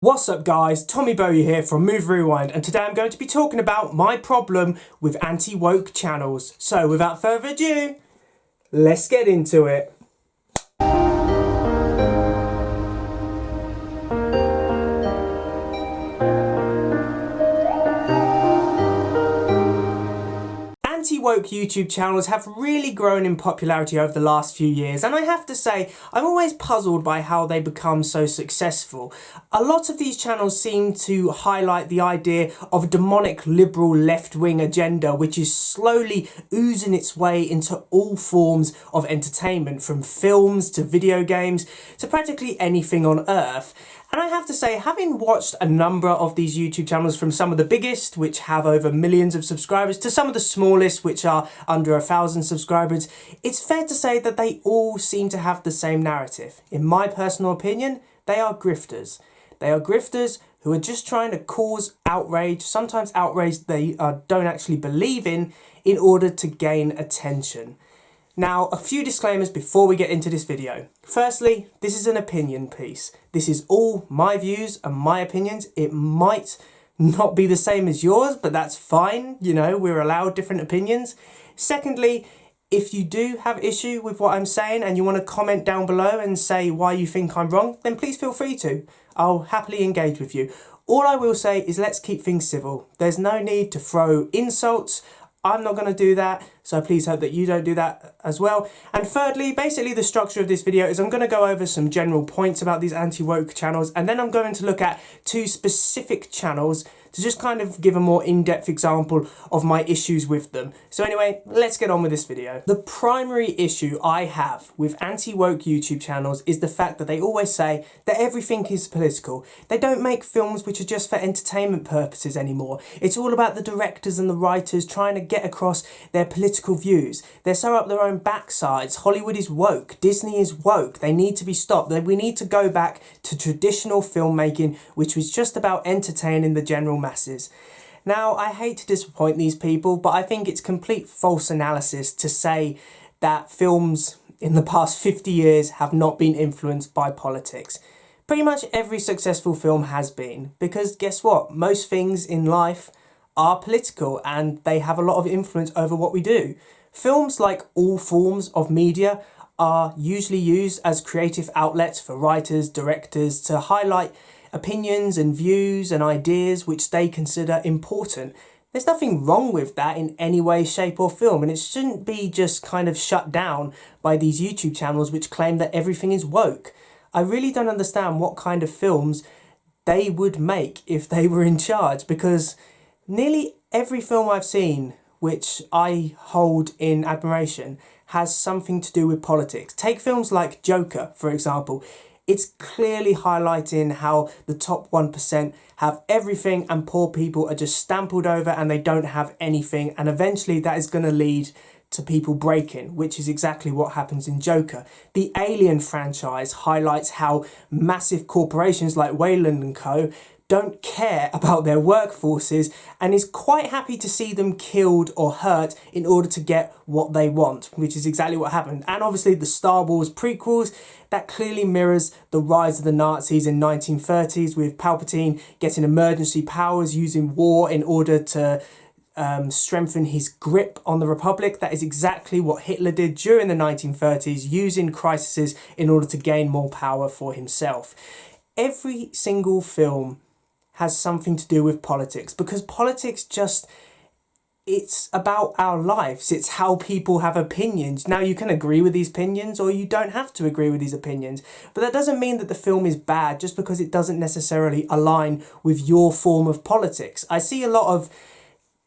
What's up guys, Tommy Bowyer here from Move Rewind, and today I'm going to be talking about my problem with anti-woke channels. So without further ado, let's get into it. Anti-woke YouTube channels have really grown in popularity over the last few years, and I have to say I'm always puzzled by how they become so successful. A lot of these channels seem to highlight the idea of a demonic liberal left-wing agenda which is slowly oozing its way into all forms of entertainment, from films to video games to practically anything on earth. And I have to say, having watched a number of these YouTube channels, from some of the biggest, which have over millions of subscribers, to some of the smallest, which are under 1,000 subscribers, it's fair to say that they all seem to have the same narrative. In my personal opinion, they are grifters. They are grifters who are just trying to cause outrage, sometimes outrage they don't actually believe in order to gain attention. Now, a few disclaimers before we get into this video. Firstly, this is an opinion piece. This is all my views and my opinions. It might not be the same as yours, but that's fine. You know, we're allowed different opinions. Secondly, if you do have issue with what I'm saying and you want to comment down below and say why you think I'm wrong, then please feel free to. I'll happily engage with you. All I will say is let's keep things civil. There's no need to throw insults. I'm not going to do that, so please hope that you don't do that as well. And thirdly, basically the structure of this video is I'm going to go over some general points about these anti-woke channels, and then I'm going to look at two specific channels to just kind of give a more in-depth example of my issues with them. So anyway, let's get on with this video. The primary issue I have with anti-woke YouTube channels is the fact that they always say that everything is political. They don't make films which are just for entertainment purposes anymore. It's all about the directors and the writers trying to get across their political views. They're so up their own backsides. Hollywood is woke. Disney is woke. They need to be stopped. We need to go back to traditional filmmaking, which was just about entertaining the general masses. Now, I hate to disappoint these people, but I think it's complete false analysis to say that films in the past 50 years have not been influenced by politics. Pretty much every successful film has been, because guess what? Most things in life are political and they have a lot of influence over what we do. Films, like all forms of media, are usually used as creative outlets for writers, directors to highlight opinions and views and ideas which they consider important. There's nothing wrong with that in any way, shape or form, and it shouldn't be just kind of shut down by these YouTube channels which claim that everything is woke. I really don't understand what kind of films they would make if they were in charge, because nearly every film I've seen which I hold in admiration has something to do with politics. Take films like Joker, for example. It's clearly highlighting how the top 1% have everything and poor people are just stampled over and they don't have anything, and eventually that is going to lead to people breaking, which is exactly what happens in Joker. The Alien franchise highlights how massive corporations like Wayland and Co. don't care about their workforces and is quite happy to see them killed or hurt in order to get what they want, which is exactly what happened. And obviously the Star Wars prequels, that clearly mirrors the rise of the Nazis in 1930s, with Palpatine getting emergency powers, using war in order to strengthen his grip on the Republic. That is exactly what Hitler did during the 1930s, using crises in order to gain more power for himself. Every single film has something to do with politics, because politics it's about our lives. It's how people have opinions. Now, you can agree with these opinions or you don't have to agree with these opinions, but that doesn't mean that the film is bad just because it doesn't necessarily align with your form of politics. I see a lot of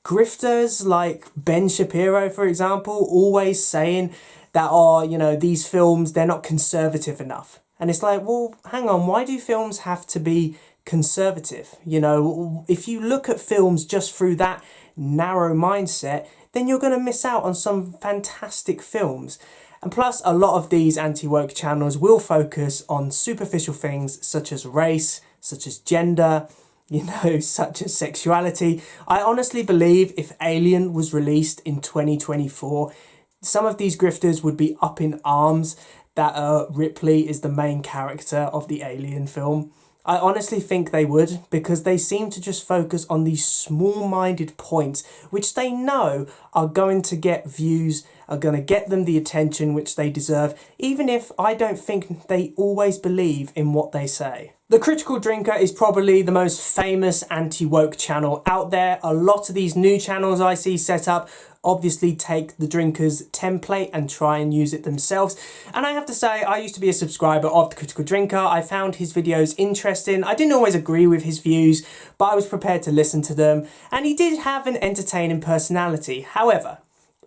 grifters like Ben Shapiro, for example, always saying that, oh, you know, these films, they're not conservative enough. And it's like, well, hang on, why do films have to be conservative? You know, if you look at films just through that narrow mindset, then you're going to miss out on some fantastic films. And plus, a lot of these anti-woke channels will focus on superficial things such as race, such as gender, you know, such as sexuality. I honestly believe if Alien was released in 2024, some of these grifters would be up in arms that Ripley is the main character of the Alien film. I honestly think they would, because they seem to just focus on these small-minded points which they know are going to get views, are going to get them the attention which they deserve, even if I don't think they always believe in what they say. The Critical Drinker is probably the most famous anti-woke channel out there. A lot of these new channels I see set up obviously take the Drinker's template and try and use it themselves. And I have to say, I used to be a subscriber of the Critical Drinker. I found his videos interesting. I didn't always agree with his views, but I was prepared to listen to them. And he did have an entertaining personality. However,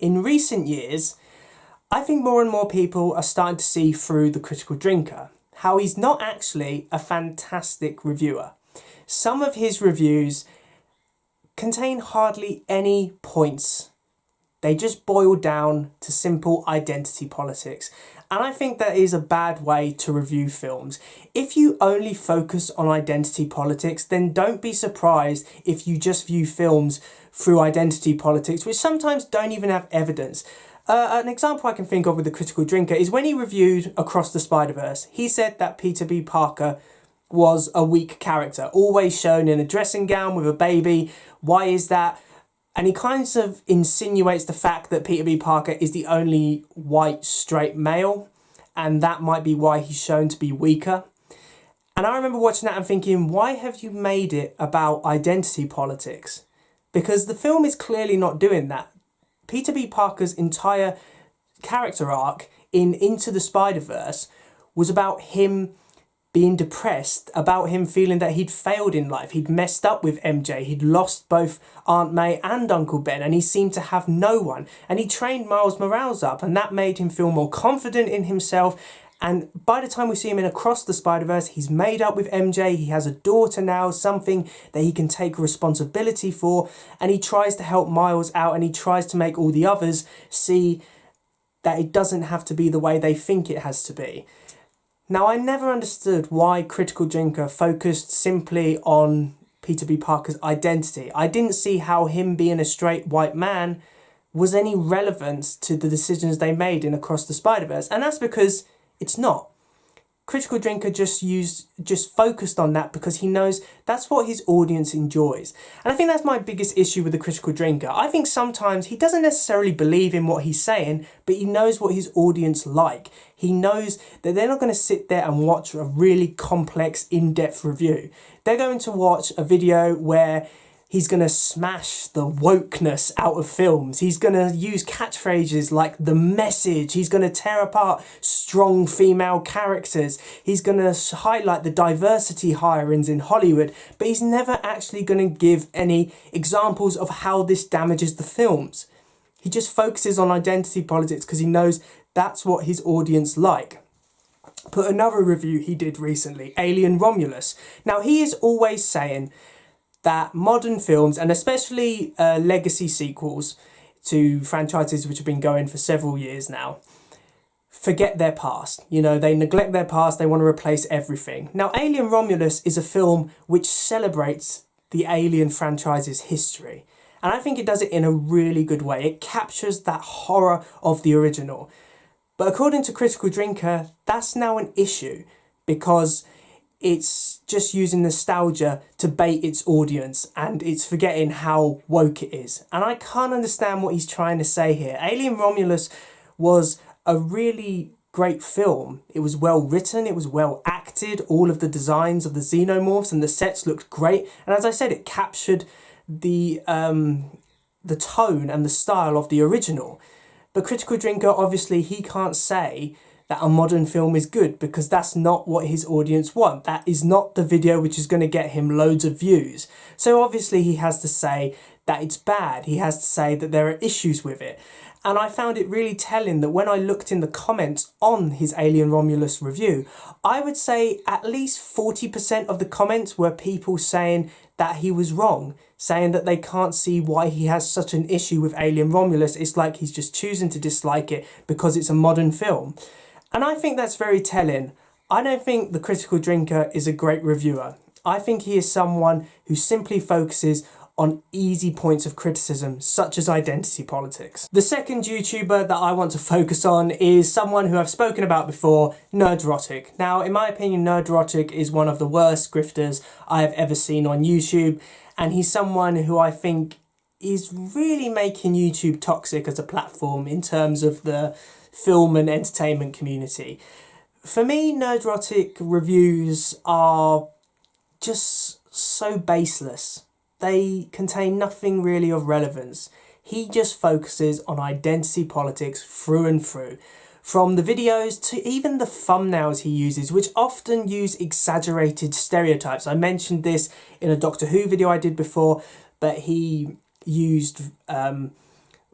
in recent years, I think more and more people are starting to see through the Critical Drinker how he's not actually a fantastic reviewer. Some of his reviews contain hardly any points. They just boil down to simple identity politics. And I think that is a bad way to review films. If you only focus on identity politics, then don't be surprised if you just view films through identity politics, which sometimes don't even have evidence. An example I can think of with the Critical Drinker is when he reviewed Across the Spider-Verse. He said that Peter B. Parker was a weak character, always shown in a dressing gown with a baby. Why is that? And he kind of insinuates the fact that Peter B. Parker is the only white straight male, and that might be why he's shown to be weaker. And I remember watching that and thinking, why have you made it about identity politics? Because the film is clearly not doing that. Peter B. Parker's entire character arc in Into the Spider-Verse was about him being depressed, about him feeling that he'd failed in life. He'd messed up with MJ. He'd lost both Aunt May and Uncle Ben, and he seemed to have no one. And he trained Miles Morales up, and that made him feel more confident in himself. And by the time we see him in Across the Spider-Verse, he's made up with MJ, he has a daughter now, something that he can take responsibility for, and he tries to help Miles out, and he tries to make all the others see that it doesn't have to be the way they think it has to be. Now, I never understood why Critical Drinker focused simply on Peter B. Parker's identity. I didn't see how him being a straight white man was any relevance to the decisions they made in Across the Spider-Verse, and that's because it's not. Critical Drinker just focused on that because he knows that's what his audience enjoys. And I think that's my biggest issue with the Critical Drinker. I think sometimes he doesn't necessarily believe in what he's saying, but he knows what his audience like. He knows that they're not going to sit there and watch a really complex, in-depth review. They're going to watch a video where he's going to smash the wokeness out of films. He's going to use catchphrases like the message. He's going to tear apart strong female characters. He's going to highlight the diversity hirings in Hollywood, but he's never actually going to give any examples of how this damages the films. He just focuses on identity politics because he knows that's what his audience like. Put another review he did recently, Alien Romulus. Now, he is always saying that modern films, and especially legacy sequels to franchises which have been going for several years now, forget their past. You know, they neglect their past, they want to replace everything. Now, Alien Romulus is a film which celebrates the Alien franchise's history. And I think it does it in a really good way. It captures that horror of the original. But according to Critical Drinker, that's now an issue because it's just using nostalgia to bait its audience and it's forgetting how woke it is. And I can't understand what he's trying to say here. Alien Romulus was a really great film. It was well written, it was well acted, all of the designs of the xenomorphs and the sets looked great. And as I said, it captured the tone and the style of the original. But Critical Drinker, obviously, he can't say that a modern film is good because that's not what his audience want. That is not the video which is going to get him loads of views. So obviously he has to say that it's bad. He has to say that there are issues with it. And I found it really telling that when I looked in the comments on his Alien Romulus review, I would say at least 40% of the comments were people saying that he was wrong, saying that they can't see why he has such an issue with Alien Romulus. It's like he's just choosing to dislike it because it's a modern film. And I think that's very telling. I don't think the Critical Drinker is a great reviewer. I think he is someone who simply focuses on easy points of criticism, such as identity politics. The second YouTuber that I want to focus on is someone who I've spoken about before, Nerdrotic. Now, in my opinion, Nerdrotic is one of the worst grifters I have ever seen on YouTube, and he's someone who I think is really making YouTube toxic as a platform in terms of the film and entertainment community. For me, Nerdrotic reviews are just so baseless. They contain nothing really of relevance. He just focuses on identity politics through and through. From the videos to even the thumbnails he uses, which often use exaggerated stereotypes. I mentioned this in a Doctor Who video I did before, but he used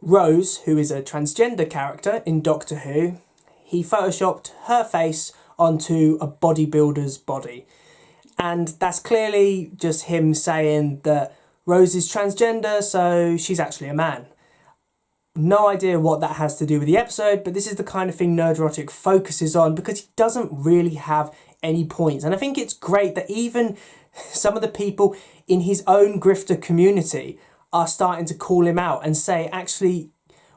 Rose, who is a transgender character in Doctor Who. He photoshopped her face onto a bodybuilder's body. And that's clearly just him saying that Rose is transgender, so she's actually a man. No idea what that has to do with the episode, but this is the kind of thing Nerdrotic focuses on because he doesn't really have any points. And I think it's great that even some of the people in his own grifter community are starting to call him out and say, actually,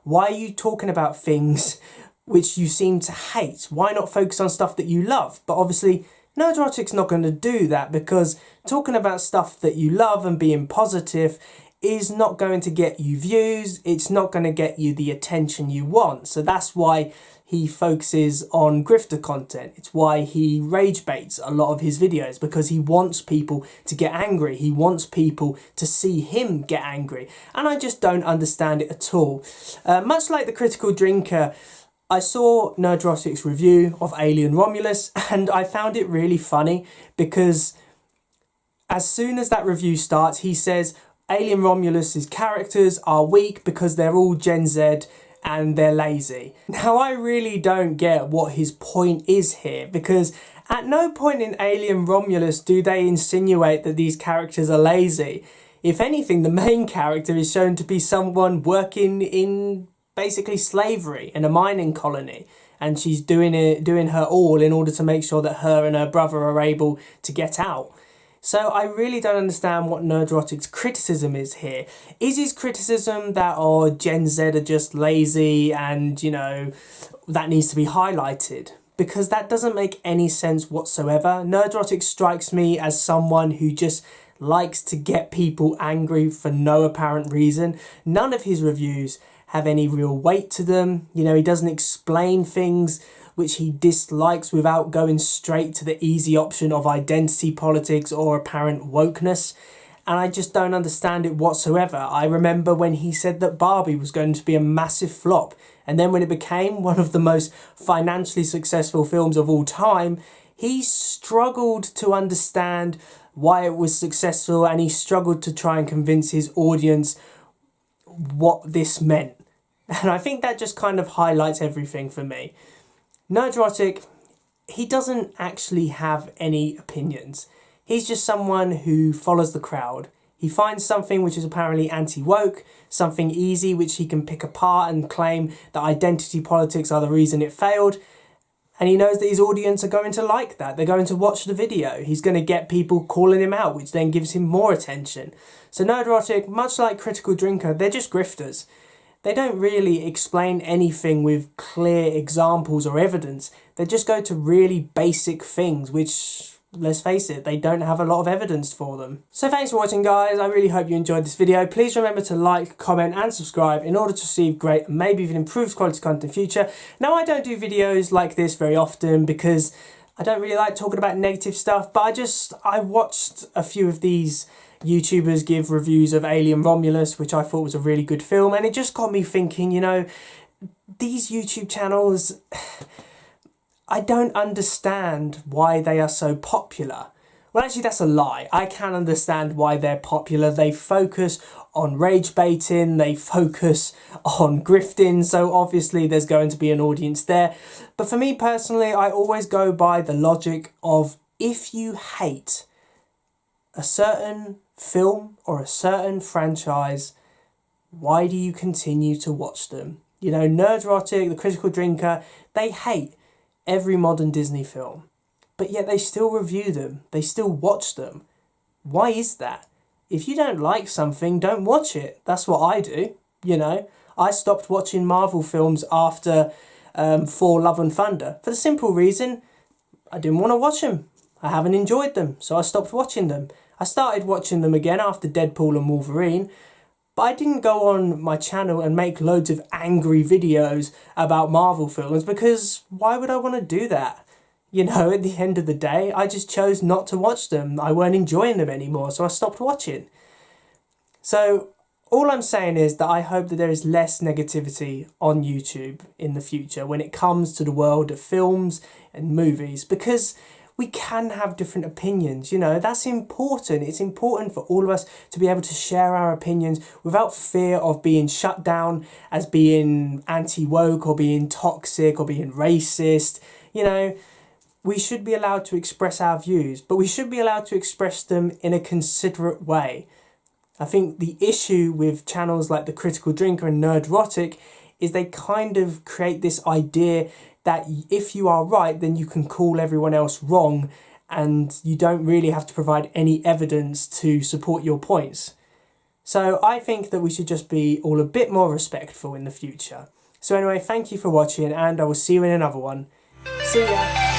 why are you talking about things which you seem to hate? Why not focus on stuff that you love? But obviously, Nerdrotic's not going to do that because talking about stuff that you love and being positive is not going to get you views. It's not going to get you the attention you want. So that's why he focuses on grifter content. It's why he rage baits a lot of his videos, because he wants people to get angry. He wants people to see him get angry. And I just don't understand it at all. Much like the critical drinker, I saw Nerdrotic's review of Alien Romulus and I found it really funny because as soon as that review starts, he says Alien Romulus's characters are weak because they're all Gen Z and they're lazy. Now, I really don't get what his point is here, because at no point in Alien Romulus do they insinuate that these characters are lazy. If anything, the main character is shown to be someone working in basically slavery in a mining colony, and she's doing her all in order to make sure that her and her brother are able to get out. So I really don't understand what Nerdrotic's criticism is here. Is his criticism that, oh, Gen Z are just lazy and, you know, that needs to be highlighted? Because that doesn't make any sense whatsoever. Nerdrotic strikes me as someone who just likes to get people angry for no apparent reason. None of his reviews have any real weight to them. You know, he doesn't explain things which he dislikes without going straight to the easy option of identity politics or apparent wokeness. And I just don't understand it whatsoever. I remember when he said that Barbie was going to be a massive flop, and then when it became one of the most financially successful films of all time, he struggled to understand why it was successful, and he struggled to try and convince his audience what this meant. And I think that just kind of highlights everything for me. Nerdrotic, he doesn't actually have any opinions. He's just someone who follows the crowd. He finds something which is apparently anti-woke, something easy which he can pick apart and claim that identity politics are the reason it failed. And he knows that his audience are going to like that. They're going to watch the video. He's going to get people calling him out, which then gives him more attention. So Nerdrotic, much like Critical Drinker, they're just grifters. They don't really explain anything with clear examples or evidence. They just go to really basic things, which, let's face it, they don't have a lot of evidence for them. So thanks for watching, guys. I really hope you enjoyed this video. Please remember to like, comment and subscribe in order to receive great, maybe even improved quality content in the future. Now, I don't do videos like this very often because I don't really like talking about negative stuff, but I watched a few of these YouTubers give reviews of Alien Romulus, which I thought was a really good film, and it just got me thinking, you know, these YouTube channels, I don't understand why they are so popular. Well, actually, that's a lie. I can understand why they're popular. They focus on rage baiting, they focus on grifting, so obviously there's going to be an audience there. But for me personally, I always go by the logic of, if you hate a certain film or a certain franchise, why do you continue to watch them? You know, Nerdrotic, the Critical Drinker, they hate every modern Disney film, but yet they still review them, they still watch them. Why is that? if you don't like something, don't watch it. That's what I do, you know. I stopped watching Marvel films after Thor Love and Thunder for the simple reason I didn't want to watch them. I haven't enjoyed them, so I stopped watching them. I started watching them again after Deadpool and Wolverine, but I didn't go on my channel and make loads of angry videos about Marvel films, because why would I want to do that? You know, at the end of the day, I just chose not to watch them. I weren't enjoying them anymore, so I stopped watching. So all I'm saying is that I hope that there is less negativity on YouTube in the future when it comes to the world of films and movies, because we can have different opinions, you know, that's important. It's important for all of us to be able to share our opinions without fear of being shut down as being anti-woke or being toxic or being racist. You know, we should be allowed to express our views, but we should be allowed to express them in a considerate way. I think the issue with channels like The Critical Drinker and Nerdrotic is they kind of create this idea that if you are right, then you can call everyone else wrong, and you don't really have to provide any evidence to support your points. So I think that we should just be all a bit more respectful in the future. So anyway, thank you for watching, and I will see you in another one. See ya!